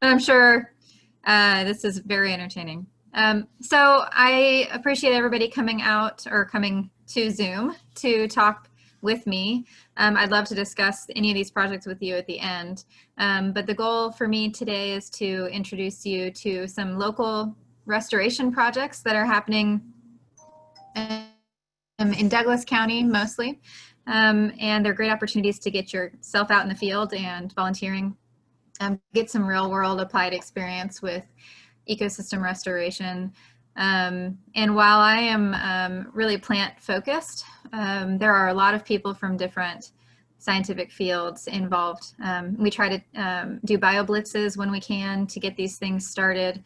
I'm sure this is very entertaining. So I appreciate everybody coming out or coming to Zoom to talk with me. I'd love to discuss any of these projects with you at the end. But the goal for me today is to introduce you to some local restoration projects that are happening in Douglas County mostly. And they're great opportunities to get yourself out in the field and volunteering, get some real world applied experience with ecosystem restoration. And while I am really plant focused, there are a lot of people from different scientific fields involved. We try to do bio blitzes when we can to get these things started.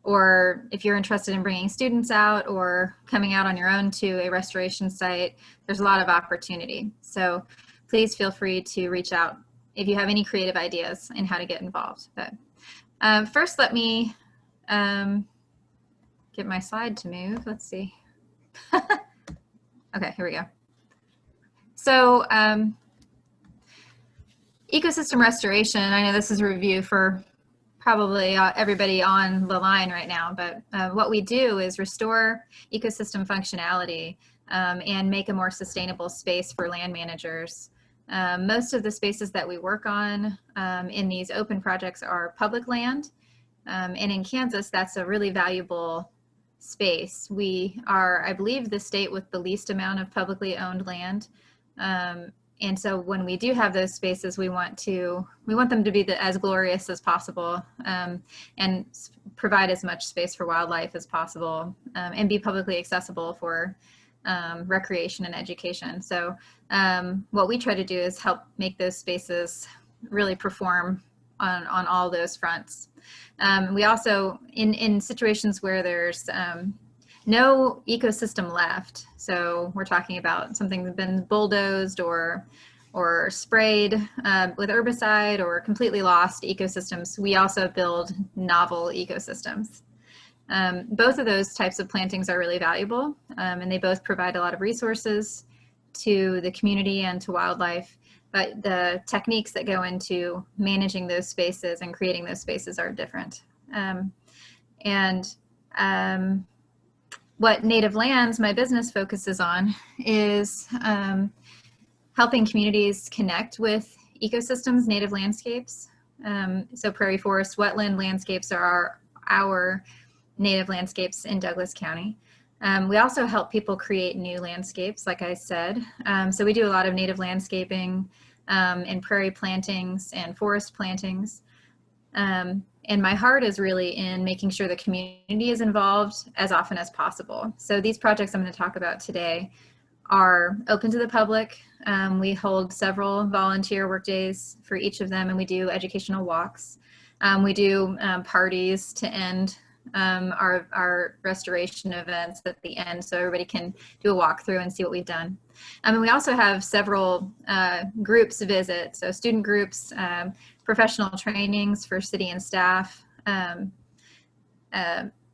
Or if you're interested in bringing students out or coming out on your own to a restoration site, there's a lot of opportunity. So please feel free to reach out if you have any creative ideas in how to get involved. But first, let me get my slide to move. Let's see. Okay, here we go. So ecosystem restoration, I know this is a review for probably everybody on the line right now, but what we do is restore ecosystem functionality and make a more sustainable space for land managers. Most of the spaces that we work on in these open projects are public land, and in Kansas that's a really valuable space. We are, I believe, the state with the least amount of publicly owned land. And so when we do have those spaces, we want them to be as glorious as possible, and provide as much space for wildlife as possible, and be publicly accessible for recreation and education. So what we try to do is help make those spaces really perform on all those fronts. We also, in situations where there's no ecosystem left, so we're talking about something that's been bulldozed or sprayed with herbicide or completely lost ecosystems, we also build novel ecosystems. Both of those types of plantings are really valuable, and they both provide a lot of resources to the community and to wildlife, but the techniques that go into managing those spaces and creating those spaces are different. What Native Lands, my business, focuses on is helping communities connect with ecosystems, native landscapes. So prairie forest, wetland landscapes are our native landscapes in Douglas County. We also help people create new landscapes, like I said. So we do a lot of native landscaping and prairie plantings and forest plantings. And my heart is really in making sure the community is involved as often as possible. So these projects I'm going to talk about today are open to the public. We hold several volunteer work days for each of them, and we do educational walks. We do parties to end our restoration events at the end, so everybody can do a walkthrough and see what we've done. And we also have several groups visit, so student groups, professional trainings for city and staff, and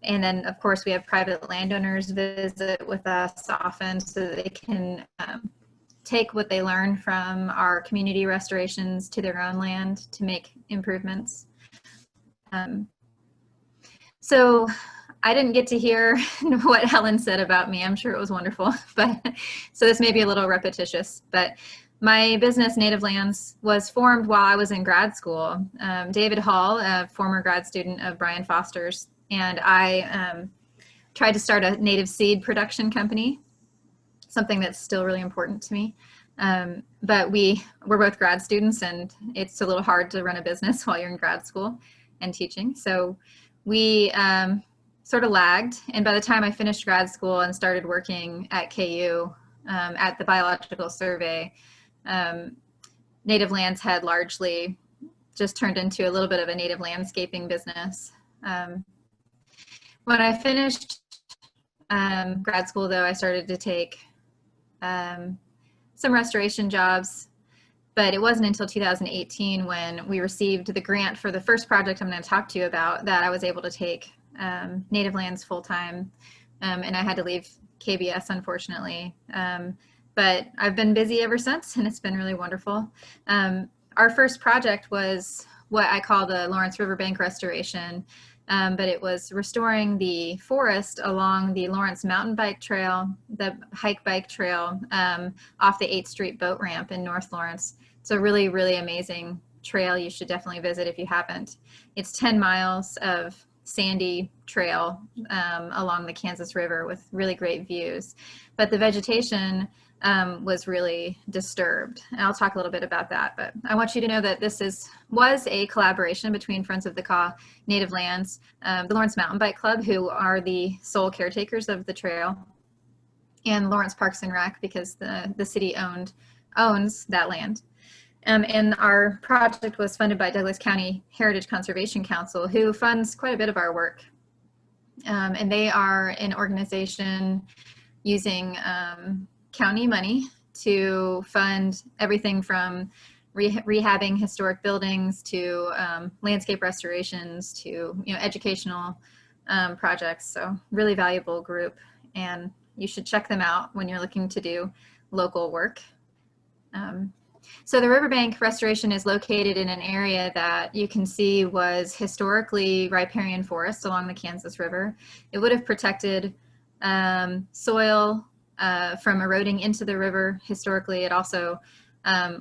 then of course we have private landowners visit with us often so that they can take what they learn from our community restorations to their own land to make improvements. So I didn't get to hear what Helen said about me. I'm sure it was wonderful, but so this may be a little repetitious, but my business, Native Lands, was formed while I was in grad school. David Hall, a former grad student of Brian Foster's, and I tried to start a native seed production company, something that's still really important to me. But we're both grad students, and it's a little hard to run a business while you're in grad school and teaching. So we sort of lagged, and by the time I finished grad school and started working at KU at the Biological Survey, Native Lands had largely just turned into a little bit of a native landscaping business. When I finished grad school, though, I started to take some restoration jobs, but it wasn't until 2018 when we received the grant for the first project I'm going to talk to you about that I was able to take Native Lands full-time, and I had to leave KBS, unfortunately. But I've been busy ever since, and it's been really wonderful. Our first project was what I call the Lawrence Riverbank Restoration, but it was restoring the forest along the Lawrence Mountain Bike Trail, the hike bike trail off the 8th Street boat ramp in North Lawrence. It's a really, really amazing trail. You should definitely visit if you haven't. It's 10 miles of sandy trail along the Kansas River with really great views. But the vegetation was really disturbed. And I'll talk a little bit about that, but I want you to know that this was a collaboration between Friends of the Kaw Native Lands, the Lawrence Mountain Bike Club, who are the sole caretakers of the trail, and Lawrence Parks and Rec, because the city owns that land. And our project was funded by Douglas County Heritage Conservation Council, who funds quite a bit of our work. And they are an organization using county money to fund everything from rehabbing historic buildings to landscape restorations to educational projects. So really valuable group, and you should check them out when you're looking to do local work. So the Riverbank Restoration is located in an area that you can see was historically riparian forest along the Kansas River. It would have protected soil from eroding into the river. Historically, it also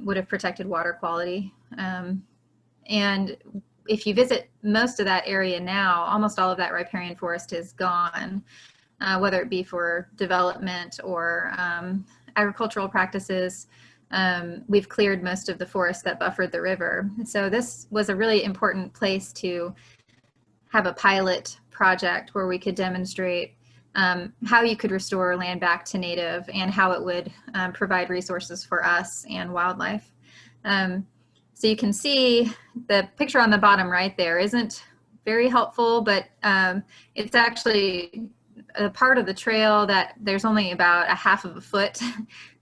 would have protected water quality. And if you visit most of that area now, almost all of that riparian forest is gone, whether it be for development or agricultural practices. We've cleared most of the forest that buffered the river. So this was a really important place to have a pilot project where we could demonstrate how you could restore land back to native and how it would provide resources for us and wildlife. So you can see the picture on the bottom right there isn't very helpful, but it's actually a part of the trail that there's only about a half of a foot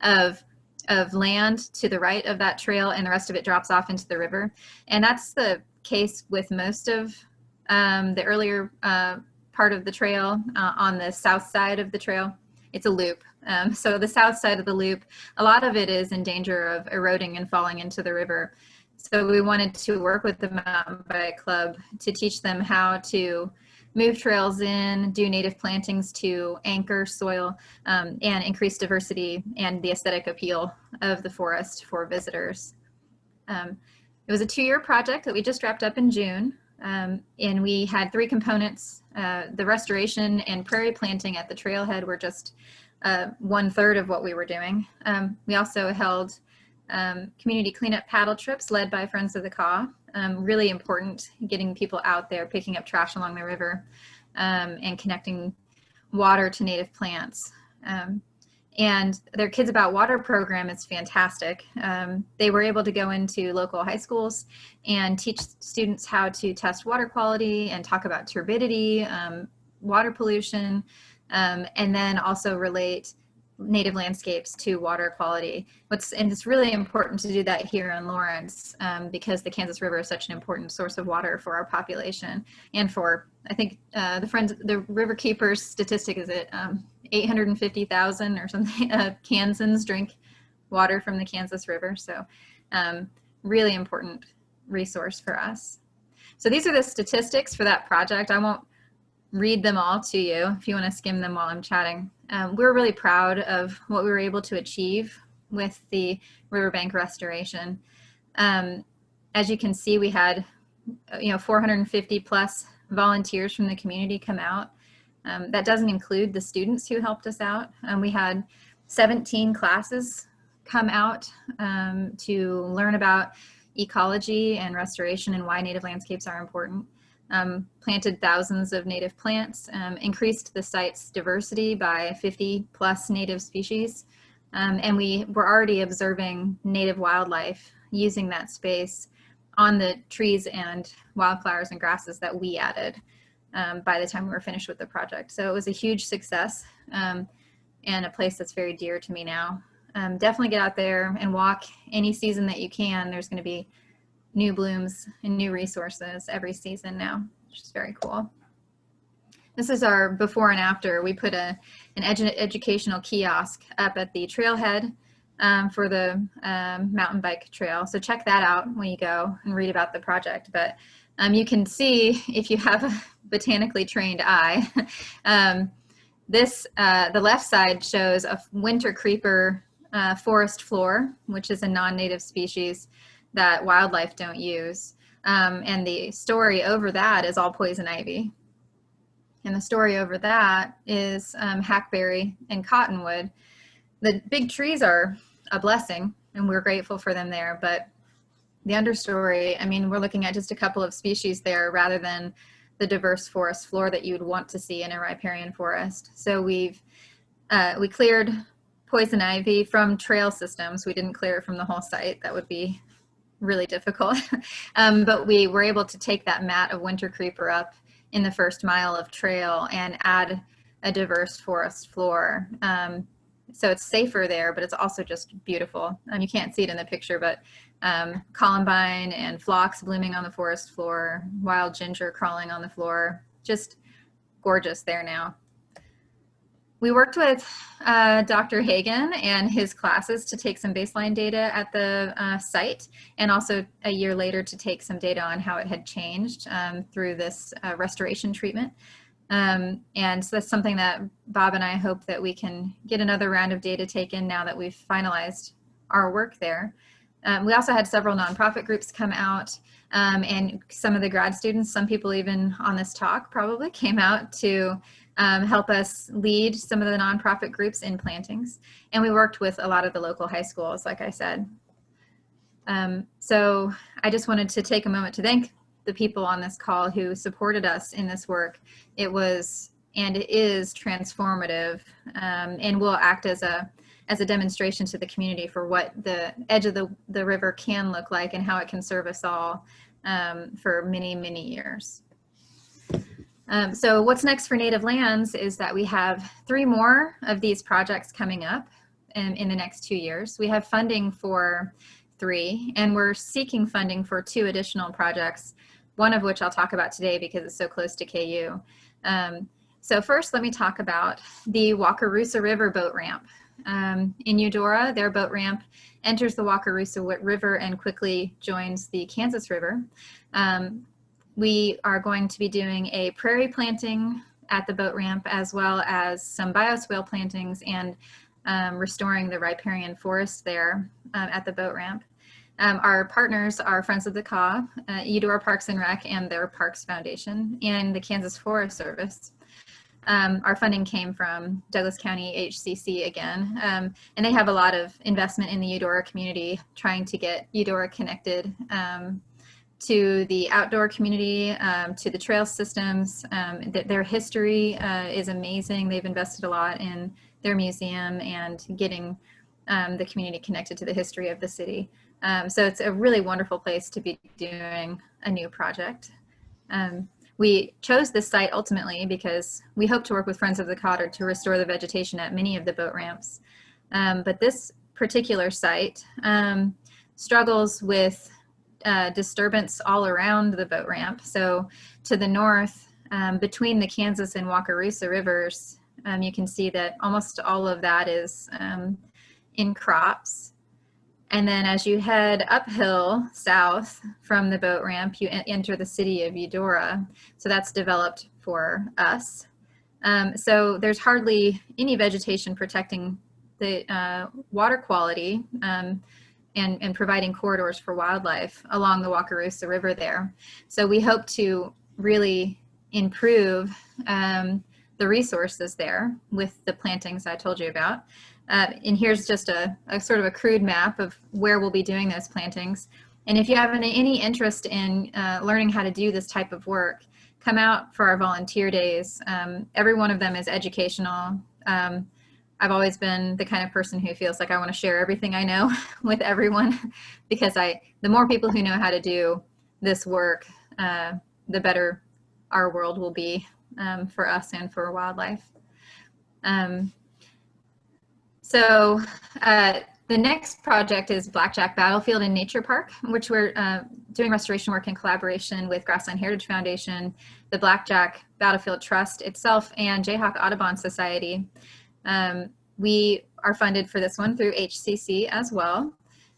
of land to the right of that trail, and the rest of it drops off into the river. And that's the case with most of the earlier part of the trail on the south side of the trail. It's a loop. So the south side of the loop, a lot of it is in danger of eroding and falling into the river. So we wanted to work with the Mountain Bike Club to teach them how to move trails in, do native plantings to anchor soil, and increase diversity and the aesthetic appeal of the forest for visitors. It was a 2-year project that we just wrapped up in June, and we had 3 components. The restoration and prairie planting at the trailhead were just 1/3 of what we were doing. We also held community cleanup paddle trips led by Friends of the Kaw. Really important, getting people out there picking up trash along the river and connecting water to native plants. And their Kids About Water program is fantastic. They were able to go into local high schools and teach students how to test water quality and talk about turbidity, water pollution, and then also relate native landscapes to water quality. And it's really important to do that here in Lawrence because the Kansas River is such an important source of water for our population. And for, I think the River Keepers statistic is that 850,000 or something Kansans drink water from the Kansas River. So really important resource for us. So these are the statistics for that project. I won't read them all to you if you want to skim them while I'm chatting. We're really proud of what we were able to achieve with the Riverbank Restoration. As you can see, we had 450 plus volunteers from the community come out. That doesn't include the students who helped us out. We had 17 classes come out to learn about ecology and restoration and why native landscapes are important. Planted thousands of native plants, increased the site's diversity by 50 plus native species, and we were already observing native wildlife using that space on the trees and wildflowers and grasses that we added by the time we were finished with the project. So it was a huge success and a place that's very dear to me now. Definitely get out there and walk any season that you can. There's going to be new blooms and new resources every season now, which is very cool. This is our before and after. We put an educational kiosk up at the trailhead for the mountain bike trail. So check that out when you go and read about the project. But you can see, if you have a botanically trained eye, the left side shows a winter creeper forest floor, which is a non-native species that wildlife don't use. And the story over that is all poison ivy. And the story over that is hackberry and cottonwood. The big trees are a blessing, and we're grateful for them there. But the understory, I mean, we're looking at just a couple of species there rather than the diverse forest floor that you would want to see in a riparian forest. So we cleared poison ivy from trail systems. We didn't clear it from the whole site. That would be really difficult. But we were able to take that mat of winter creeper up in the first mile of trail and add a diverse forest floor. So it's safer there, but it's also just beautiful. You can't see it in the picture, but columbine and phlox blooming on the forest floor, wild ginger crawling on the floor, just gorgeous there now. We worked with Dr. Hagen and his classes to take some baseline data at the site, and also a year later to take some data on how it had changed through this restoration treatment. And so that's something that Bob and I hope that we can get another round of data taken now that we've finalized our work there. We also had several nonprofit groups come out, and some of the grad students, some people even on this talk probably came out to help us lead some of the nonprofit groups in plantings. And we worked with a lot of the local high schools, like I said. So I just wanted to take a moment to thank the people on this call who supported us in this work. It was, and it is, transformative, and will act as a demonstration to the community for what the edge of the river can look like and how it can serve us all for many, many years. So what's next for Native Lands is that we have 3 more of these projects coming up in the next 2 years. We have funding for 3, and we're seeking funding for 2 additional projects, one of which I'll talk about today because it's so close to KU. So first, let me talk about the Wakarusa River boat ramp. In Eudora, their boat ramp enters the Wakarusa River and quickly joins the Kansas River. We are going to be doing a prairie planting at the boat ramp, as well as some bioswale plantings and restoring the riparian forest there at the boat ramp. Our partners are Friends of the Kaw, Eudora Parks and Rec and their Parks Foundation, and the Kansas Forest Service. Our funding came from Douglas County HCC again, and they have a lot of investment in the Eudora community, trying to get Eudora connected to the outdoor community, to the trail systems. Their history is amazing. They've invested a lot in their museum and getting the community connected to the history of the city. So it's a really wonderful place to be doing a new project. We chose this site ultimately because we hope to work with Friends of the Cotter to restore the vegetation at many of the boat ramps. But this particular site struggles with disturbance all around the boat ramp. So to the north, between the Kansas and Wakarusa rivers, you can see that almost all of that is in crops. And then as you head uphill south from the boat ramp, you enter the city of Eudora. So that's developed for us. So there's hardly any vegetation protecting the water quality and providing corridors for wildlife along the Wakarusa River there. So we hope to really improve the resources there with the plantings I told you about. And here's just a sort of a crude map of where we'll be doing those plantings. And if you have any interest in learning how to do this type of work, come out for our volunteer days. Every one of them is educational. I've always been the kind of person who feels like I want to share everything I know with everyone, because the more people who know how to do this work, the better our world will be for us and for wildlife. So the next project is Blackjack Battlefield and Nature Park, which we're doing restoration work in collaboration with Grassland Heritage Foundation, the Blackjack Battlefield Trust itself, and Jayhawk Audubon Society. we are funded for this one through HCC as well.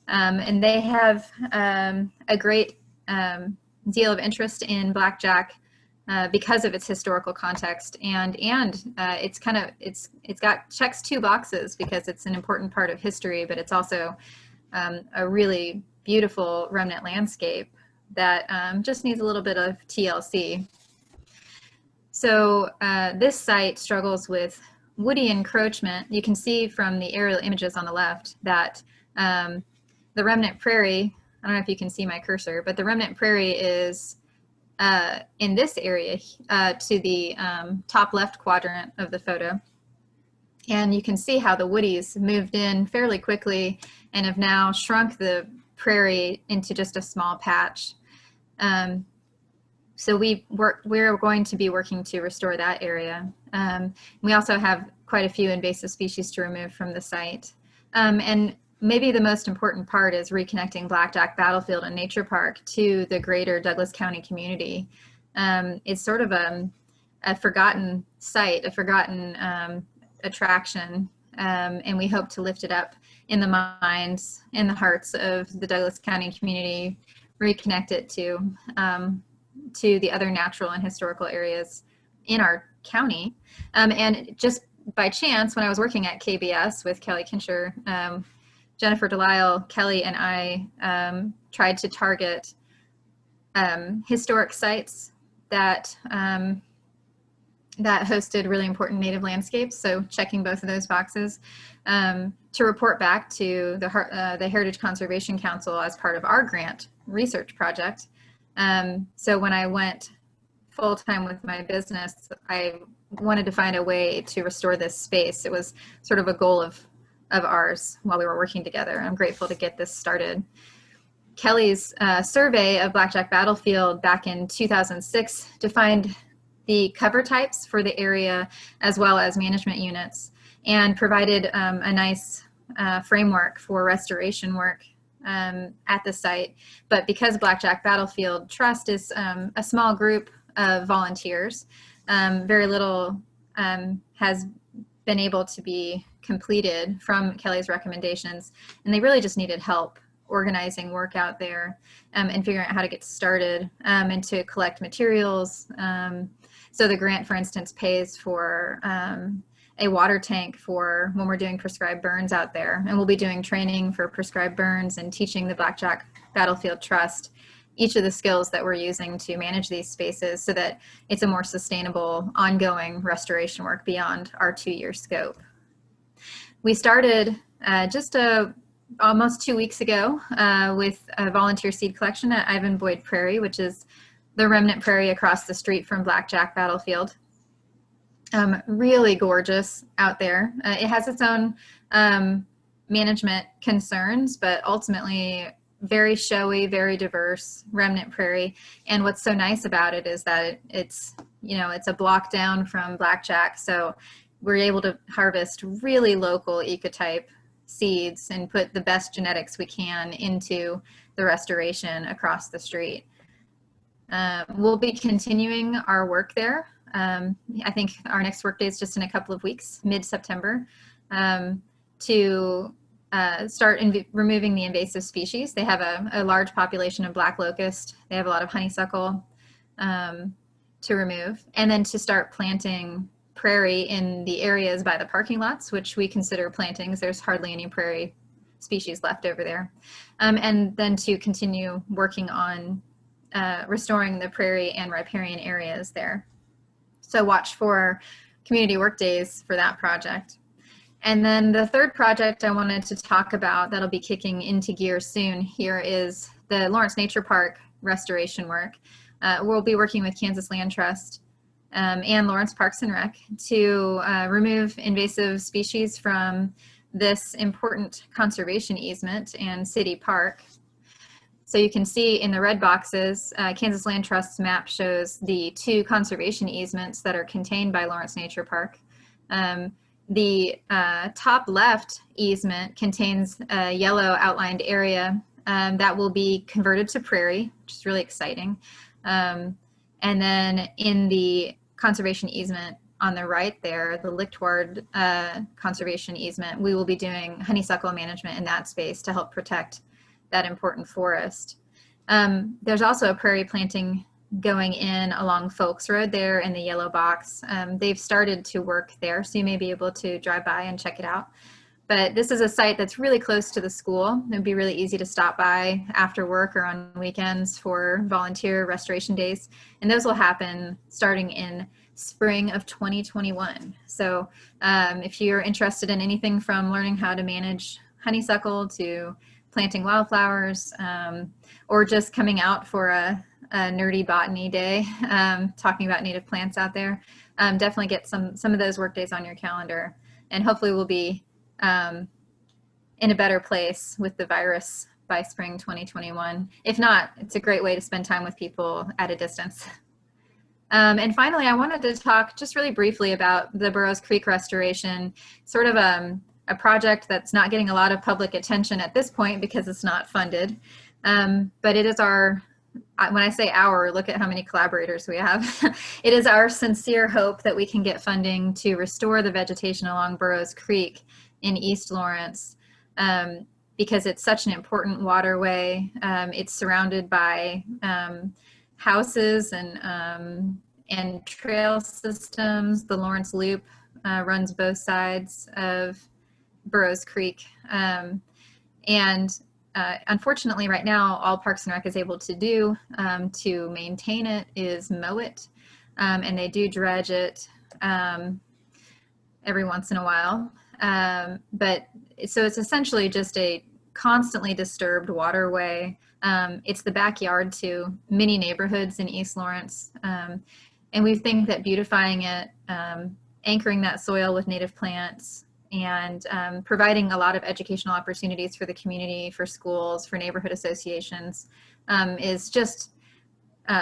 And they have a great deal of interest in Blackjack because of its historical context, and it's got checks two boxes because it's an important part of history, but it's also a really beautiful remnant landscape that just needs a little bit of TLC. So this site struggles with woody encroachment. You can see from the aerial images on the left that the remnant prairie, I don't know if you can see my cursor, but the remnant prairie is in this area to the top left quadrant of the photo. And you can see how the woodies moved in fairly quickly and have now shrunk the prairie into just a small patch. So we're going to be working to restore that area. We also have quite a few invasive species to remove from the site. And maybe the most important part is reconnecting Blackjack Battlefield and Nature Park to the greater Douglas County community. It's sort of a forgotten site, a forgotten attraction, and we hope to lift it up in the minds, in the hearts of the Douglas County community, reconnect it to the other natural and historical areas in our county. And just by chance, when I was working at KBS with Kelly Kincher, Jennifer Delisle, Kelly, and I tried to target historic sites that that hosted really important native landscapes. So checking both of those boxes to report back to the Heritage Conservation Council as part of our grant research project. So when I went full-time with my business, I wanted to find a way to restore this space. It was sort of a goal of ours while we were working together. I'm grateful to get this started. Kelly's survey of Blackjack Battlefield back in 2006 defined the cover types for the area as well as management units, and provided a nice framework for restoration work at the site. But because Blackjack Battlefield Trust is a small group of volunteers, very little has been able to be completed from Kelly's recommendations, and they really just needed help organizing work out there and figuring out how to get started and to collect materials. So the grant, for instance, pays for a water tank for when we're doing prescribed burns out there, and we'll be doing training for prescribed burns and teaching the Blackjack Battlefield Trust each of the skills that we're using to manage these spaces so that it's a more sustainable, ongoing restoration work beyond our 2-year scope. We started just almost 2 weeks ago with a volunteer seed collection at Ivan Boyd Prairie, which is the remnant prairie across the street from Blackjack Battlefield. Really gorgeous out there. It has its own management concerns, but ultimately very showy, very diverse remnant prairie. And what's so nice about it is that it's a block down from Blackjack, so we're able to harvest really local ecotype seeds and put the best genetics we can into the restoration across the street. We'll be continuing our work there. I think our next work day is just in a couple of weeks, mid-September, to start removing the invasive species. They have a large population of black locust. They have a lot of honeysuckle to remove, and then to start planting prairie in the areas by the parking lots, which we consider plantings. There's hardly any prairie species left over there. And then to continue working on restoring the prairie and riparian areas there. So watch for community work days for that project. And then the third project I wanted to talk about that'll be kicking into gear soon here is the Lawrence Nature Park restoration work. We'll be working with Kansas Land Trust and Lawrence Parks and Rec to remove invasive species from this important conservation easement and city park. So you can see in the red boxes, Kansas Land Trust's map shows the 2 conservation easements that are contained by Lawrence Nature Park. The top left easement contains a yellow outlined area that will be converted to prairie, which is really exciting. And then in the conservation easement on the right there, the Lickward conservation easement, we will be doing honeysuckle management in that space to help protect that important forest. There's also a prairie planting going in along Folks Road there in the yellow box. They've started to work there, so you may be able to drive by and check it out. But this is a site that's really close to the school. It would be really easy to stop by after work or on weekends for volunteer restoration days. And those will happen starting in spring of 2021. So if you're interested in anything from learning how to manage honeysuckle to planting wildflowers, or just coming out for a nerdy botany day, talking about native plants out there, definitely get some of those work days on your calendar. And hopefully we'll be in a better place with the virus by spring 2021. If not, it's a great way to spend time with people at a distance. And finally, I wanted to talk just really briefly about the Burroughs Creek restoration, sort of a project that's not getting a lot of public attention at this point because it's not funded. But it is our, when I say our, look at how many collaborators we have. It is our sincere hope that we can get funding to restore the vegetation along Burroughs Creek in East Lawrence, because it's such an important waterway. It's surrounded by houses and trail systems. The Lawrence Loop runs both sides of Burroughs Creek. Unfortunately, right now, all Parks and Rec is able to do to maintain it is mow it, and they do dredge it every once in a while. But so it's essentially just a constantly disturbed waterway. It's the backyard to many neighborhoods in East Lawrence. And we think that beautifying it, anchoring that soil with native plants, and providing a lot of educational opportunities for the community, for schools, for neighborhood associations, is just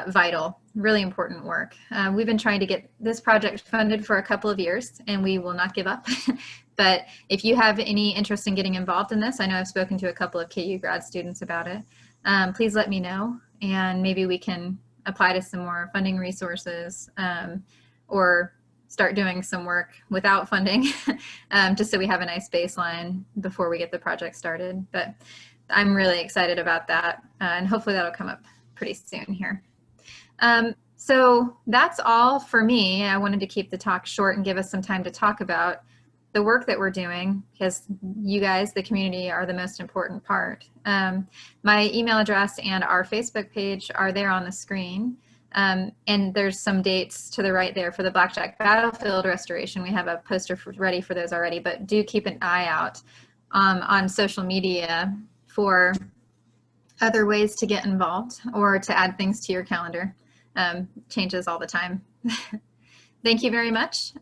vital, really important work. We've been trying to get this project funded for a couple of years, and we will not give up. But if you have any interest in getting involved in this, I know I've spoken to a couple of KU grad students about it, please let me know, and maybe we can apply to some more funding resources, or start doing some work without funding, just so we have a nice baseline before we get the project started. But I'm really excited about that, and hopefully that'll come up pretty soon here. So that's all for me. I wanted to keep the talk short and give us some time to talk about the work that we're doing, because you guys, the community, are the most important part. My email address and our Facebook page are there on the screen. And there's some dates to the right there for the Blackjack Battlefield restoration. We have a poster ready for those already, but do keep an eye out on social media for other ways to get involved or to add things to your calendar. Changes all the time. Thank you very much.